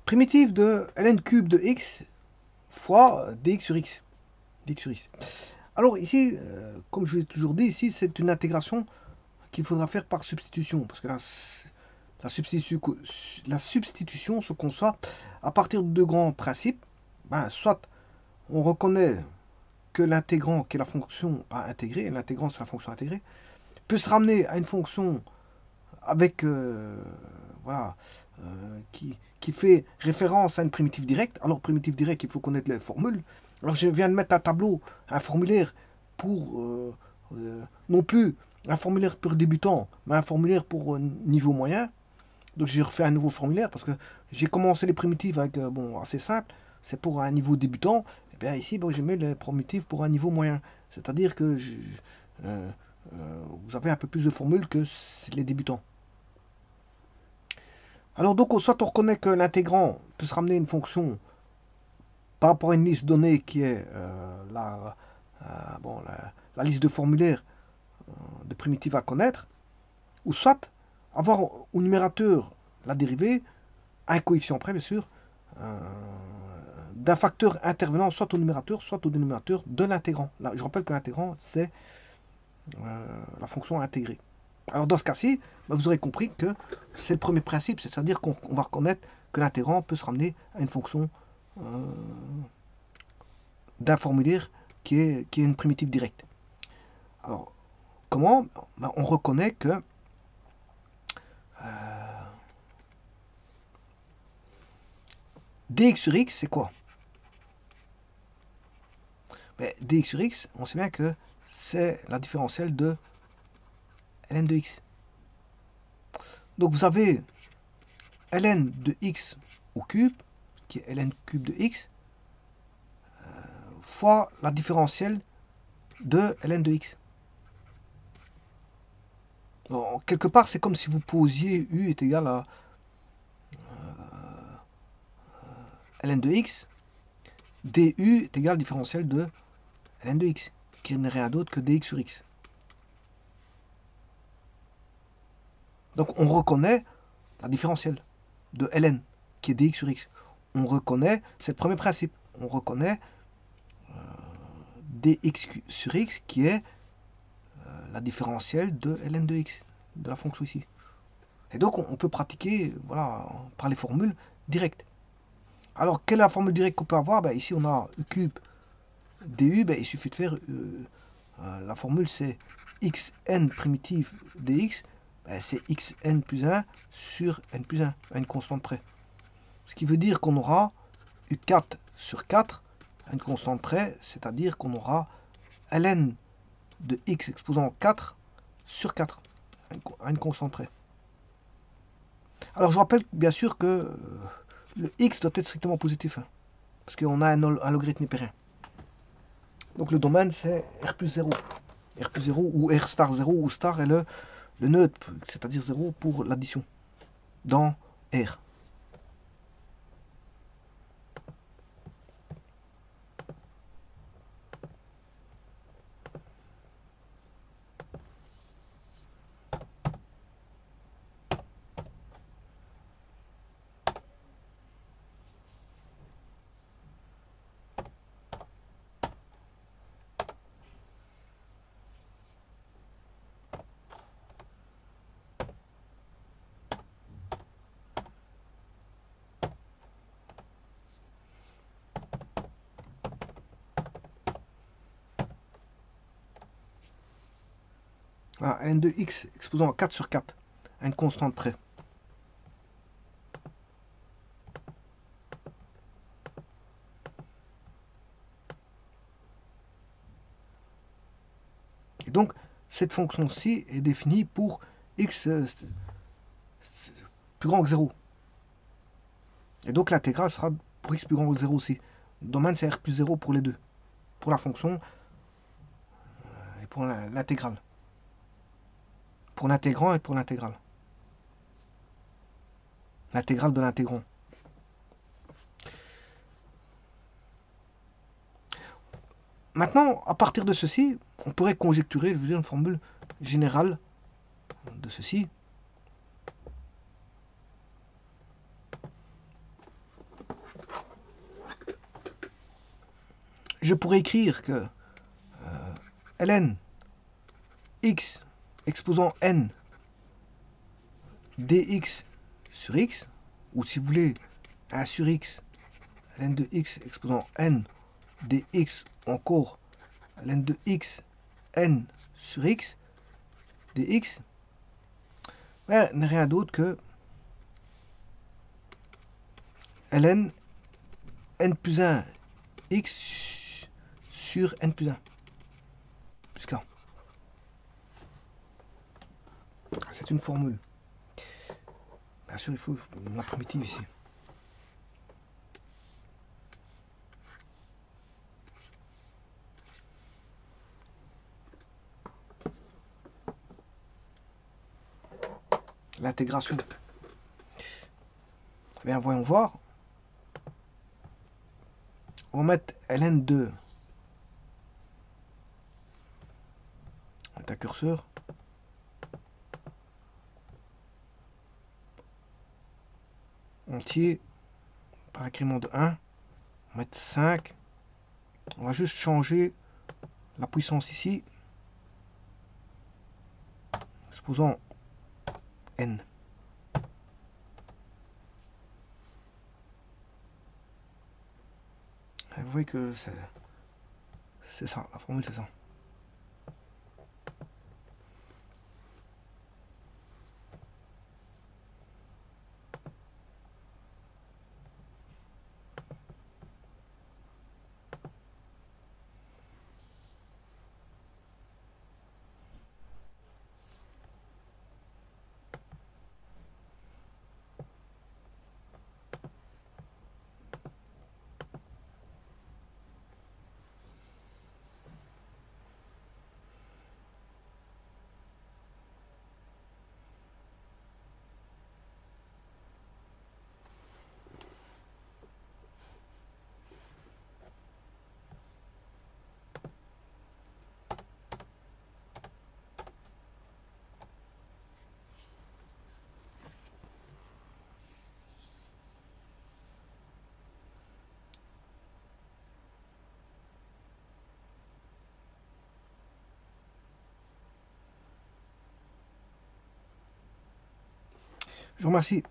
Primitive de ln cube de x fois dx sur x. Dx sur x. Alors ici, comme je l'ai toujours dit, ici c'est une intégration qu'il faudra faire par substitution, parce que la substitution se conçoit à partir de deux grands principes. Soit on reconnaît que l'intégrant, qui est la fonction à intégrer, l'intégrant c'est la fonction intégrée, peut se ramener à une fonction avec voilà, qui fait référence à une primitive directe. Alors primitive directe, il faut connaître les formules. Alors je viens de mettre un tableau, un formulaire pour non plus un formulaire pour débutant, mais un formulaire pour niveau moyen. Donc j'ai refait un nouveau formulaire parce que j'ai commencé les primitives avec bon assez simple, c'est pour un niveau débutant. Et bien ici bon, je mets les primitives pour un niveau moyen, c'est-à-dire que vous avez un peu plus de formules que les débutants. Alors donc soit on reconnaît que l'intégrant peut se ramener une fonction par rapport à une liste donnée qui est la liste de formulaires de primitives à connaître, ou soit avoir au numérateur la dérivée, un coefficient près bien sûr, d'un facteur intervenant soit au numérateur, soit au dénominateur de l'intégrant. Là, je rappelle que l'intégrant, c'est la fonction intégrée. Alors dans ce cas-ci, vous aurez compris que c'est le premier principe, c'est-à-dire qu'on va reconnaître que l'intégrant peut se ramener à une fonction d'un formulaire qui est une primitive directe. Alors, comment? On reconnaît que dx sur x, c'est quoi? Dx sur x, on sait bien que c'est la différentielle de ln de x. Donc vous avez ln de x au cube, qui est ln cube de x, fois la différentielle de ln de x. Donc, quelque part, c'est comme si vous posiez u est égal à ln de x, du est égal à la différentielle de ln de x, qui n'est rien d'autre que dx sur x. Donc on reconnaît la différentielle de ln, qui est dx sur x. On reconnaît, c'est le premier principe, on reconnaît dx sur x qui est la différentielle de ln de x, de la fonction ici. Et donc on peut pratiquer voilà, par les formules directes. Alors quelle est la formule directe qu'on peut avoir? Ici on a u cube du, il suffit de faire la formule c'est xn primitive dx, c'est xn plus 1 sur n plus 1, à une constante près. Ce qui veut dire qu'on aura u4 sur 4 à une constante près, c'est-à-dire qu'on aura ln de x exposant 4 sur 4 à une constante près. Alors je rappelle bien sûr que le x doit être strictement positif, parce qu'on a un logarithme hyperien. Donc le domaine c'est r plus 0. R plus 0 ou R star 0 ou star est le neutre, c'est-à-dire 0 pour l'addition dans R. Voilà, n de x exposant à 4 sur 4 à une constante près. Et donc, cette fonction-ci est définie pour x plus grand que 0. Et donc, l'intégrale sera pour x plus grand que 0 aussi. Le domaine, c'est r plus 0 pour les deux. Pour la fonction et pour l'intégrale. Pour l'intégrant et pour l'intégrale. L'intégrale de l'intégrant. Maintenant, à partir de ceci, on pourrait conjecturer, je veux dire, une formule générale de ceci. je pourrais écrire que ln x exposant n dx sur x, ou si vous voulez 1 sur x ln de x exposant n dx, encore ln de x n sur x dx, n'est rien d'autre que ln n plus 1 x sur n plus 1 plus k. C'est une formule. Bien sûr, il faut la primitive ici. L'intégration. Bien, voyons voir. On va mettre ln2. On met un curseur. Entier. Par incrément de 1. On va mettre 5. On va juste changer la puissance ici. Exposant n. Et vous voyez que c'est ça, la formule c'est ça. Je vous remercie.